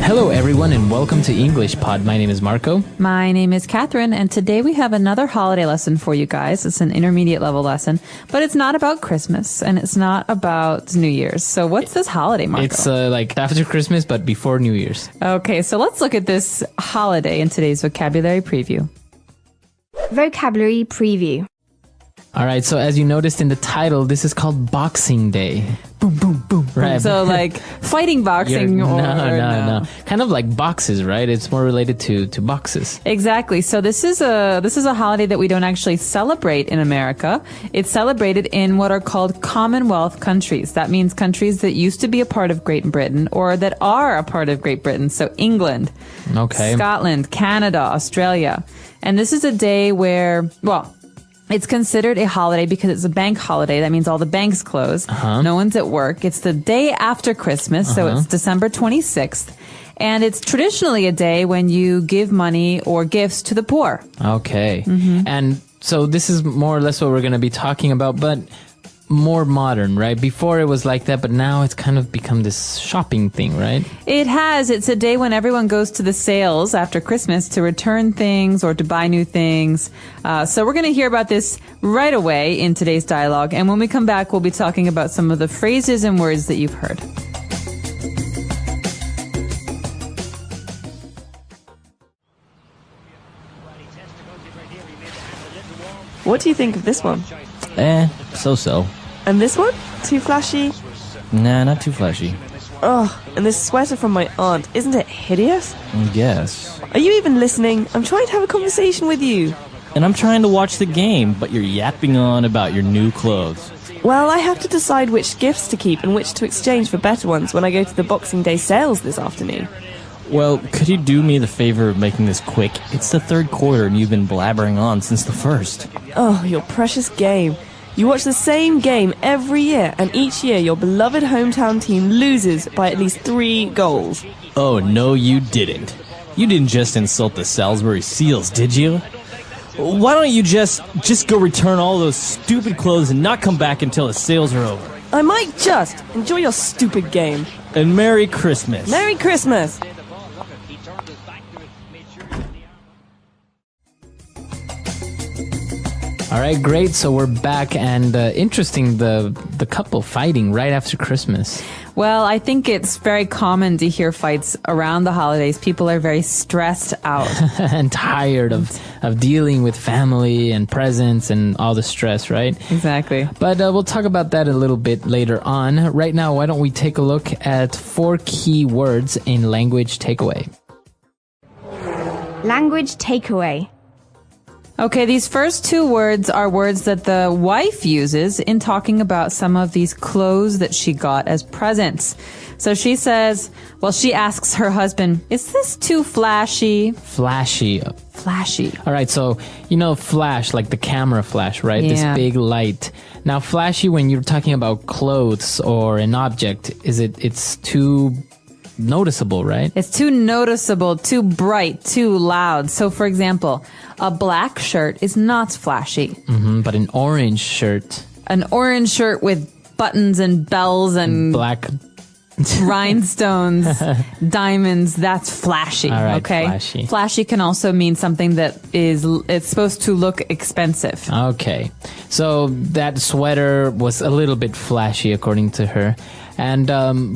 Hello, everyone, and welcome to English Pod. My name is Marco. My name is Catherine, and today we have another holiday lesson for you guys. It's an intermediate level lesson, but it's not about Christmas, and it's not about New Year's. So what's this holiday, Marco? It's like after Christmas, but before New Year's. Okay, so let's look at this holiday in today's vocabulary preview. Vocabulary preview. All right, so as you noticed in the title, this is called Boxing Day. Boom, boom, boom. Right. So like fighting boxing No. Kind of like boxes, right? It's more related to boxes. Exactly. So this is a holiday that we don't actually celebrate in America. It's celebrated in what are called Commonwealth countries. That means countries that used to be a part of Great Britain or that are a part of Great Britain. So England, Okay. Scotland, Canada, Australia. And this is a day where, well, it's considered a holiday because it's a bank holiday. That means all the banks close. No one's at work. It's the day after Christmas, so it's December 26th. And it's traditionally a day when you give money or gifts to the poor. Okay. And so this is more or less what we're going to be talking about, but more modern, right? Before it was like that, but now it's kind of become this shopping thing, right? It has. It's a day when everyone goes to the sales after Christmas to return things or to buy new things. So we're going to hear about this right away in today's dialogue. And when we come back, we'll be talking about some of the phrases and words that you've heard. What do you think of this one? So-so. And this one? Too flashy? Nah, not too flashy. Ugh, and this sweater from my aunt, isn't it hideous? Yes. Are you even listening? I'm trying to have a conversation with you. And I'm trying to watch the game, but you're yapping on about your new clothes. Well, I have to decide which gifts to keep and which to exchange for better ones when I go to the Boxing Day sales this afternoon. Well, could you do me the favor of making this quick? It's the third quarter and you've been blabbering on since the first. Oh, your precious game. You watch the same game every year, and each year your beloved hometown team loses by at least 3 goals. Oh, no, you didn't. You didn't just insult the Salisbury Seals, did you? Why don't you just go return all those stupid clothes and not come back until the sales are over? I might just. Enjoy your stupid game. And Merry Christmas. Merry Christmas! All right, great. So we're back, and interesting, the couple fighting right after Christmas. Well, I think it's very common to hear fights around the holidays. People are very stressed out. And tired of dealing with family and presents and all the stress, right? Exactly. But we'll talk about that a little bit later on. Right now, why don't we take a look at 4 key words in language takeaway. Language takeaway. Okay, these first 2 words are words that the wife uses in talking about some of these clothes that she got as presents. So she says, well, she asks her husband, is this too flashy? Flashy. Flashy. All right, so you know flash, like the camera flash, right? Yeah. This big light. Now, flashy, when you're talking about clothes or an object, it's too noticeable, right? It's too noticeable, too bright, too loud. So, for example, a black shirt is not flashy. But an orange shirt, An orange shirt with buttons and bells and black. rhinestones, diamonds, that's flashy. All right, okay? flashy. Flashy can also mean something that it's supposed to look expensive. Okay, so that sweater was a little bit flashy, according to her. And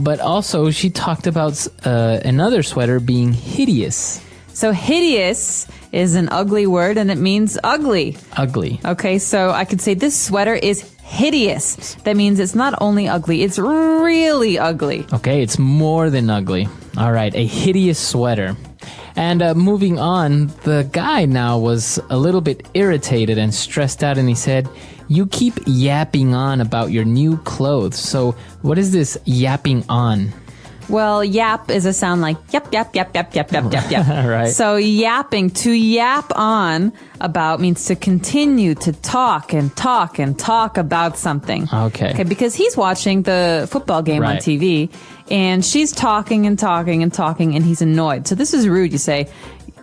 but also she talked about another sweater being hideous. So hideous is an ugly word and it means ugly. Ugly. Okay, so I could say this sweater is hideous. That means it's not only ugly, it's really ugly. Okay, it's more than ugly. All right, a hideous sweater. And moving on, the guy now was a little bit irritated and stressed out, and he said, you keep yapping on about your new clothes. So what is this yapping on? Well, yap is a sound like yap, yap, yap, yap, yap, yap, yap, yap. Right. So yapping, to yap on about means to continue to talk and talk and talk about something. Okay. Because he's watching the football game on Right. TV and she's talking and talking and talking and he's annoyed. So this is rude. You say,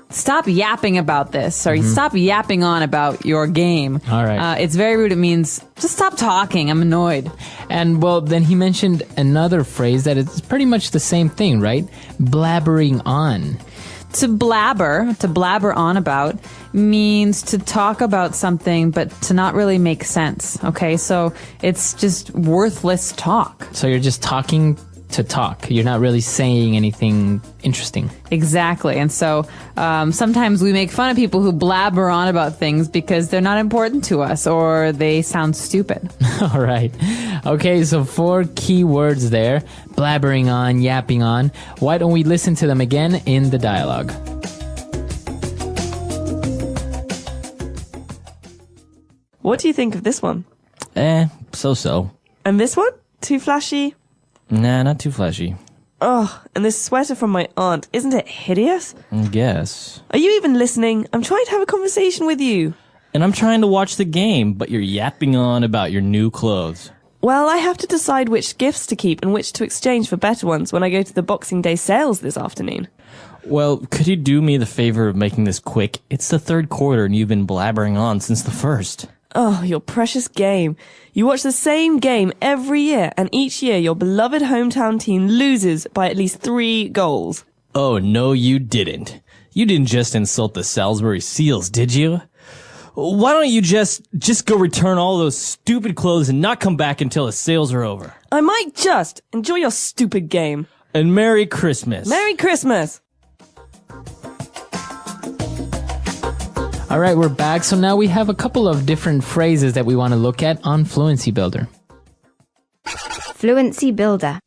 stop yapping about this, or stop yapping on about your game. All right. It's very rude. It means just stop talking. I'm annoyed. And well, then he mentioned another phrase that is pretty much the same thing, right? Blabbering on. To blabber on about, means to talk about something but to not really make sense. Okay, so it's just worthless talk. So you're just talking to talk. You're not really saying anything interesting. Exactly. And so sometimes we make fun of people who blabber on about things because they're not important to us or they sound stupid. All right. Okay, so 4 key words there. Blabbering on, yapping on. Why don't we listen to them again in the dialogue? What do you think of this one? So-so. And this one? Too flashy? Nah, not too flashy. Oh, and this sweater from my aunt, isn't it hideous? I guess. Are you even listening? I'm trying to have a conversation with you. And I'm trying to watch the game, but you're yapping on about your new clothes. Well, I have to decide which gifts to keep and which to exchange for better ones when I go to the Boxing Day sales this afternoon. Well, could you do me the favor of making this quick? It's the 3rd quarter and you've been blabbering on since the 1st. Oh, your precious game. You watch the same game every year, and each year your beloved hometown team loses by at least 3 goals. Oh, no, you didn't. You didn't just insult the Salisbury Seals, did you? Why don't you just go return all those stupid clothes and not come back until the sales are over? I might just. Enjoy your stupid game. And Merry Christmas. Merry Christmas! All right, we're back. So now we have a couple of different phrases that we want to look at on Fluency Builder. Fluency Builder.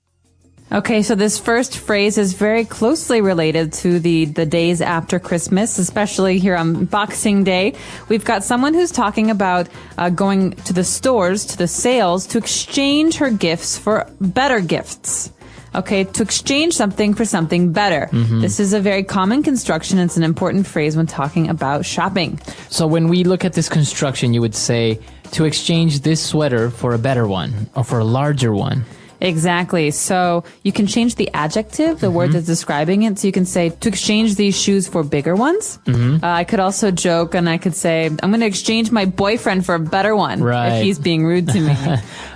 Okay, so this first phrase is very closely related to the days after Christmas, especially here on Boxing Day. We've got someone who's talking about going to the stores, to the sales, to exchange her gifts for better gifts. Okay, to exchange something for something better. This is a very common construction. It's an important phrase when talking about shopping. So when we look at this construction, you would say to exchange this sweater for a better one or for a larger one. Exactly. So you can change the adjective, the word that's describing it. So you can say to exchange these shoes for bigger ones. I could also joke and I could say, I'm going to exchange my boyfriend for a better one. Right. If he's being rude to me.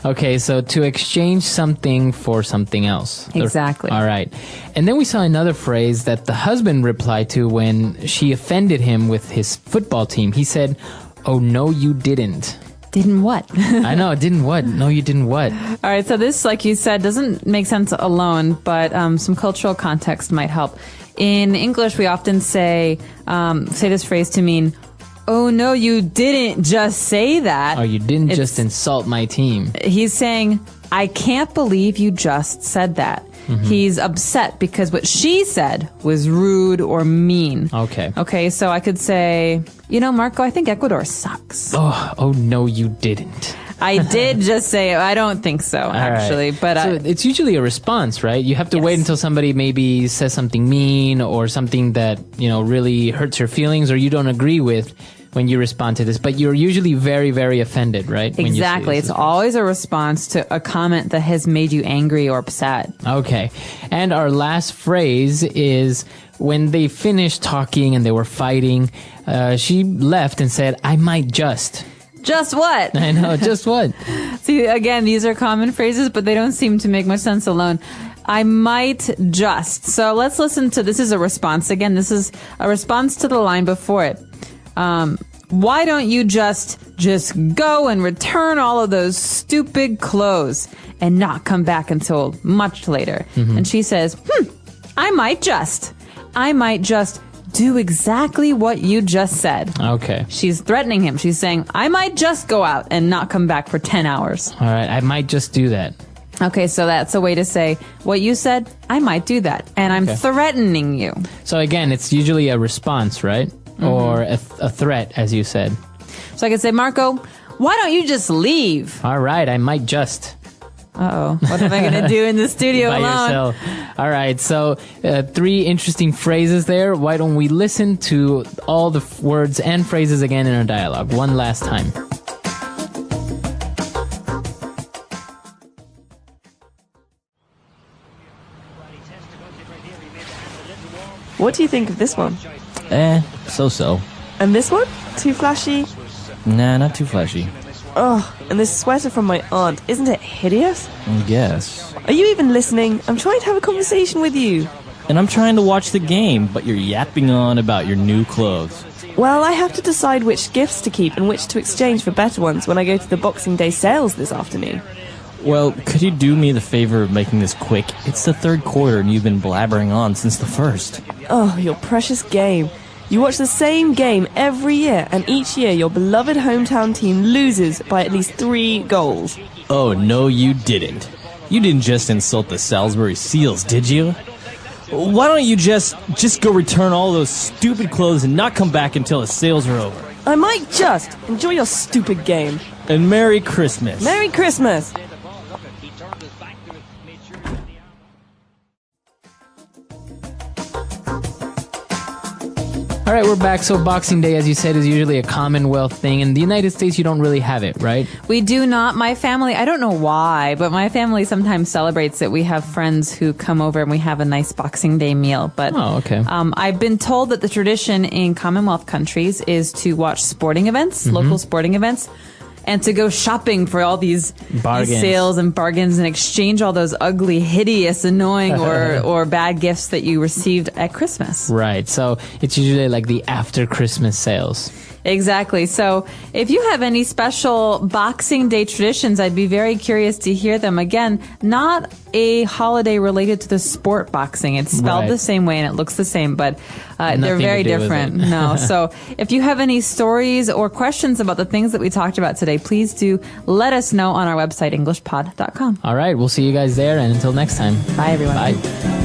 Okay, so to exchange something for something else. Exactly. All right. And then we saw another phrase that the husband replied to when she offended him with his football team. He said, "Oh, no, you didn't." Didn't what? I know, didn't what? No, you didn't what? All right. So this, like you said, doesn't make sense alone, but some cultural context might help. In English, we often say this phrase to mean, "Oh, no, you didn't just say that." Oh, you didn't just insult my team. He's saying, "I can't believe you just said that." He's upset because what she said was rude or mean. Okay. Okay, so I could say, Marco, I think Ecuador sucks. Oh, no, you didn't. I did just say, I don't think so, actually. Right. But so it's usually a response, right? You have to wait until somebody maybe says something mean or something that, really hurts your feelings or you don't agree with when you respond to this. But you're usually very, very offended, right? Exactly. It's always a response to a comment that has made you angry or upset. Okay. And our last phrase is when they finished talking and they were fighting, she left and said, "I might just." Just what? I know, just what? See, again, these are common phrases, but they don't seem to make much sense alone. I might just. So let's listen to, this is a response. Again, this is a response to the line before it. Why don't you just go and return all of those stupid clothes and not come back until much later? And she says, I might just do exactly what you just said. Okay. She's threatening him. She's saying, I might just go out and not come back for 10 hours. All right. I might just do that. Okay, so that's a way to say, what you said, I might do that. And I'm threatening you. So again, it's usually a response, right? Or a threat, as you said. So I could say, Marco, why don't you just leave? All right. I might just. Uh-oh. What am I going to do in the studio By alone? yourself. All right. So 3 interesting phrases there. Why don't we listen to all the words and phrases again in our dialogue one last time? What do you think of this one? So-so. And this one? Too flashy? Nah, not too flashy. Oh, and this sweater from my aunt, isn't it hideous? I guess. Are you even listening? I'm trying to have a conversation with you. And I'm trying to watch the game, but you're yapping on about your new clothes. Well, I have to decide which gifts to keep and which to exchange for better ones when I go to the Boxing Day sales this afternoon. Well, could you do me the favor of making this quick? It's the third quarter and you've been blabbering on since the first. Oh, your precious game. You watch the same game every year, and each year your beloved hometown team loses by at least 3 goals. Oh, no, you didn't. You didn't just insult the Salisbury Seals, did you? Why don't you just go return all those stupid clothes and not come back until the sales are over? I might just enjoy your stupid game. And Merry Christmas. Merry Christmas! All right, we're back. So Boxing Day, as you said, is usually a Commonwealth thing. In the United States, you don't really have it, right? We do not. My family, I don't know why, but my family sometimes celebrates it. We have friends who come over and we have a nice Boxing Day meal. But Oh, okay. I've been told that the tradition in Commonwealth countries is to watch sporting events, local sporting events, and to go shopping for all these Bargains. sales and bargains and exchange all those ugly, hideous, annoying, or bad gifts that you received at Christmas. Right. So it's usually like the after Christmas sales. Exactly. So if you have any special Boxing Day traditions, I'd be very curious to hear them. Again, not a holiday related to the sport boxing. It's spelled Right. the same way and it looks the same, but they're Nothing very to do with different. it. No. So if you have any stories or questions about the things that we talked about today, please do let us know on our website, EnglishPod.com. All right. We'll see you guys there. And until next time. Bye, everyone. Bye.